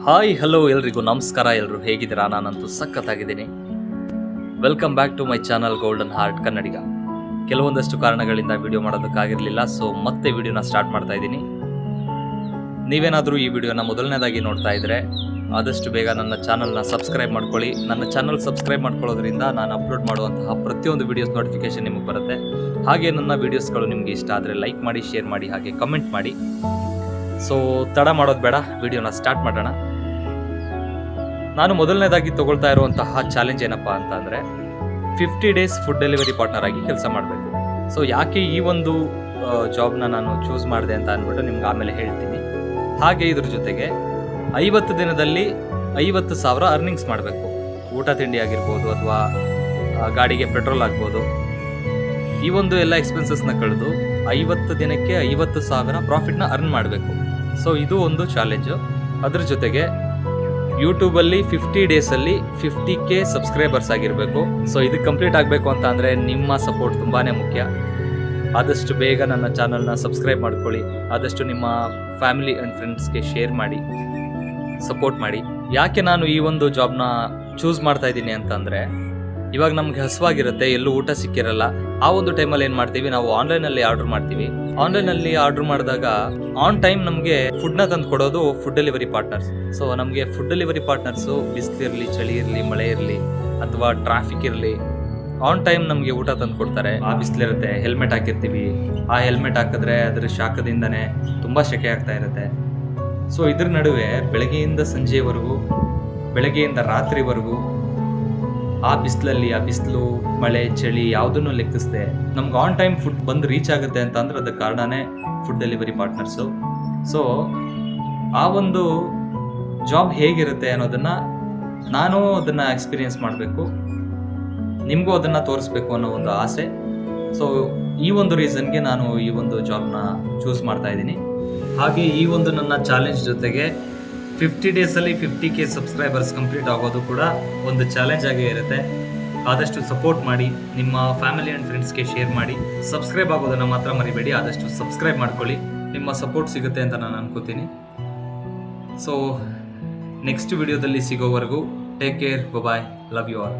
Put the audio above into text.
Hi hello ಎಲ್ರಿಗೂ ನಮಸ್ಕಾರ. ಎಲ್ಲರೂ ಹೇಗಿದ್ದೀರಾ? ನಾನಂತೂ ಸಖತ್ತಾಗಿದ್ದೀನಿ. Welcome back to my channel golden heart Kannadiga. ಕೆಲವೊಂದಷ್ಟು ಕಾರಣಗಳಿಂದ ವಿಡಿಯೋ ಮಾಡೋದಕ್ಕಾಗಿರಲಿಲ್ಲ, ಸೊ ಮತ್ತೆ ವಿಡಿಯೋನ ಸ್ಟಾರ್ಟ್ ಮಾಡ್ತಾ ಇದ್ದೀನಿ. ನೀವೇನಾದರೂ ಈ ವಿಡಿಯೋನ ಮೊದಲನೇದಾಗಿ ನೋಡ್ತಾ ಇದ್ದರೆ ಆದಷ್ಟು ಬೇಗ ನನ್ನ ಚಾನಲ್ನ ಸಬ್ಸ್ಕ್ರೈಬ್ ಮಾಡ್ಕೊಳ್ಳಿ. ನನ್ನ ಚಾನಲ್ ಸಬ್ಸ್ಕ್ರೈಬ್ ಮಾಡ್ಕೊಳ್ಳೋದ್ರಿಂದ ನಾನು ಅಪ್ಲೋಡ್ ಮಾಡುವಂತಹ ಪ್ರತಿಯೊಂದು ವಿಡಿಯೋಸ್ ನೋಟಿಫಿಕೇಶನ್ ನಿಮಗೆ ಬರುತ್ತೆ. ಹಾಗೆ ನನ್ನ ವಿಡಿಯೋಸ್ಗಳು ನಿಮಗೆ ಇಷ್ಟ ಆದರೆ ಲೈಕ್ ಮಾಡಿ, ಶೇರ್ ಮಾಡಿ, ಹಾಗೆ ಕಮೆಂಟ್ ಮಾಡಿ. ಸೊ ತಡ ಮಾಡೋದು ಬೇಡ, ವಿಡಿಯೋನ ಸ್ಟಾರ್ಟ್ ಮಾಡೋಣ. ನಾನು ಮೊದಲನೇದಾಗಿ ತಗೊಳ್ತಾ ಇರುವಂತಹ ಚಾಲೆಂಜ್ ಏನಪ್ಪ ಅಂತ ಅಂದರೆ 50 ಡೇಸ್ ಫುಡ್ ಡೆಲಿವರಿ ಪಾರ್ಟ್ನರ್ ಆಗಿ ಕೆಲಸ ಮಾಡಬೇಕು. ಸೊ ಯಾಕೆ ಈ ಒಂದು ಜಾಬ್ನ ನಾನು ಚೂಸ್ ಮಾಡಿದೆ ಅಂತ ಅಂದ್ಬಿಟ್ಟು ನಿಮ್ಗೆ ಆಮೇಲೆ ಹೇಳ್ತೀನಿ. ಹಾಗೆ ಇದ್ರ ಜೊತೆಗೆ 50 ದಿನದಲ್ಲಿ 50,000 ಅರ್ನಿಂಗ್ಸ್ ಮಾಡಬೇಕು. ಊಟ ತಿಂಡಿ ಆಗಿರ್ಬೋದು ಅಥವಾ ಗಾಡಿಗೆ ಪೆಟ್ರೋಲ್ ಆಗ್ಬೋದು. ಈ ಒಂದು ಎಲ್ಲ ಎಕ್ಸ್ಪೆನ್ಸಸ್ನ ಕಳೆದು 50 ದಿನಕ್ಕೆ 50,000 ಪ್ರಾಫಿಟ್ನ ಅರ್ನ್ ಮಾಡಬೇಕು. ಸೊ ಇದು ಒಂದು ಚಾಲೆಂಜು. ಅದ್ರ ಜೊತೆಗೆ ಯೂಟ್ಯೂಬಲ್ಲಿ 50 ಡೇಸಲ್ಲಿ 50K ಸಬ್ಸ್ಕ್ರೈಬರ್ಸ್ ಆಗಿರಬೇಕು. ಸೊ ಇದು ಕಂಪ್ಲೀಟ್ ಆಗಬೇಕು ಅಂತ ಅಂದರೆ ನಿಮ್ಮ ಸಪೋರ್ಟ್ ತುಂಬಾ ಮುಖ್ಯ. ಆದಷ್ಟು ಬೇಗ ನನ್ನ ಚಾನಲ್ನ ಸಬ್ಸ್ಕ್ರೈಬ್ ಮಾಡ್ಕೊಳ್ಳಿ. ಆದಷ್ಟು ನಿಮ್ಮ ಫ್ಯಾಮಿಲಿ ಆ್ಯಂಡ್ ಫ್ರೆಂಡ್ಸ್ಗೆ ಶೇರ್ ಮಾಡಿ, ಸಪೋರ್ಟ್ ಮಾಡಿ. ಯಾಕೆ ನಾನು ಈ ಒಂದು ಜಾಬ್ನ ಚೂಸ್ ಮಾಡ್ತಾ ಇದ್ದೀನಿ ಅಂತಂದರೆ, ಇವಾಗ ನಮ್ಗೆ ಹಸುವಾಗಿರುತ್ತೆ, ಎಲ್ಲೂ ಊಟ ಸಿಕ್ಕಿರಲ್ಲ. ಆ ಒಂದು ಟೈಮಲ್ಲಿ ಏನು ಮಾಡ್ತೀವಿ, ನಾವು ಆನ್ಲೈನಲ್ಲಿ ಆರ್ಡರ್ ಮಾಡ್ತೀವಿ. ಆನ್ಲೈನಲ್ಲಿ ಆರ್ಡರ್ ಮಾಡಿದಾಗ ಆನ್ ಟೈಮ್ ನಮಗೆ ಫುಡ್ನ ತಂದು ಕೊಡೋದು ಫುಡ್ ಡೆಲಿವರಿ ಪಾರ್ಟ್ನರ್ಸ್. ಸೊ ನಮಗೆ ಫುಡ್ ಡೆಲಿವರಿ ಪಾರ್ಟ್ನರ್ಸು ಬಿಸಿಲಿರಲಿ, ಚಳಿ ಇರಲಿ, ಮಳೆ ಇರಲಿ ಅಥವಾ ಟ್ರಾಫಿಕ್ ಇರಲಿ, ಆನ್ ಟೈಮ್ ನಮಗೆ ಊಟ ತಂದು ಕೊಡ್ತಾರೆ. ಆ ಬಿಸಿಲಿರುತ್ತೆ, ಹೆಲ್ಮೆಟ್ ಹಾಕಿರ್ತೀವಿ. ಆ ಹೆಲ್ಮೆಟ್ ಹಾಕಿದ್ರೆ ಅದರ ಶಾಖದಿಂದನೇ ತುಂಬ ಸೆಕೆ ಆಗ್ತಾ ಇರುತ್ತೆ. ಸೊ ಇದ್ರ ನಡುವೆ ಬೆಳಗ್ಗೆಯಿಂದ ಸಂಜೆವರೆಗೂ, ಬೆಳಗ್ಗೆಯಿಂದ ರಾತ್ರಿವರೆಗೂ ಆ ಬಿಸಿಲು, ಮಳೆ, ಚಳಿ ಯಾವುದನ್ನು ಲೆಕ್ಕಿಸದೆ ನಮ್ಗೆ ಆನ್ ಟೈಮ್ ಫುಡ್ ಬಂದು ರೀಚ್ ಆಗುತ್ತೆ ಅಂತ ಅಂದ್ರೆ ಅದಕ್ಕೆ ಕಾರಣನೇ ಫುಡ್ ಡೆಲಿವರಿ ಪಾರ್ಟ್ನರ್ಸು. ಸೊ ಆ ಒಂದು ಜಾಬ್ ಹೇಗಿರುತ್ತೆ ಅನ್ನೋದನ್ನು ನಾನು ಅದನ್ನು ಎಕ್ಸ್ಪೀರಿಯೆನ್ಸ್ ಮಾಡಬೇಕು, ನಿಮಗೂ ಅದನ್ನು ತೋರಿಸ್ಬೇಕು ಅನ್ನೋ ಒಂದು ಆಸೆ. ಸೊ ಈ ಒಂದು ರೀಸನ್ಗೆ ನಾನು ಈ ಒಂದು ಜಾಬ್ನ ಚೂಸ್ ಮಾಡ್ತಾ ಇದ್ದೀನಿ. ಹಾಗೆ ಈ ಒಂದು ನನ್ನ ಚಾಲೆಂಜ್ ಜೊತೆಗೆ 50 ಡೇಸಲ್ಲಿ 50K ಸಬ್ಸ್ಕ್ರೈಬರ್ಸ್ ಕಂಪ್ಲೀಟ್ ಆಗೋದು ಕೂಡ ಒಂದು ಚಾಲೆಂಜ್ ಆಗೇ ಇರುತ್ತೆ. ಆದಷ್ಟು ಸಪೋರ್ಟ್ ಮಾಡಿ, ನಿಮ್ಮ ಫ್ಯಾಮಿಲಿ ಆ್ಯಂಡ್ ಫ್ರೆಂಡ್ಸ್ಗೆ ಶೇರ್ ಮಾಡಿ. ಸಬ್ಸ್ಕ್ರೈಬ್ ಆಗೋದನ್ನು ಮಾತ್ರ ಮರಿಬೇಡಿ, ಆದಷ್ಟು ಸಬ್ಸ್ಕ್ರೈಬ್ ಮಾಡ್ಕೊಳ್ಳಿ. ನಿಮ್ಮ ಸಪೋರ್ಟ್ ಸಿಗುತ್ತೆ ಅಂತ ನಾನು ಅನ್ಕೋತೀನಿ. ಸೊ ನೆಕ್ಸ್ಟ್ ವಿಡಿಯೋದಲ್ಲಿ ಸಿಗೋವರೆಗೂ take care, bye, love you all.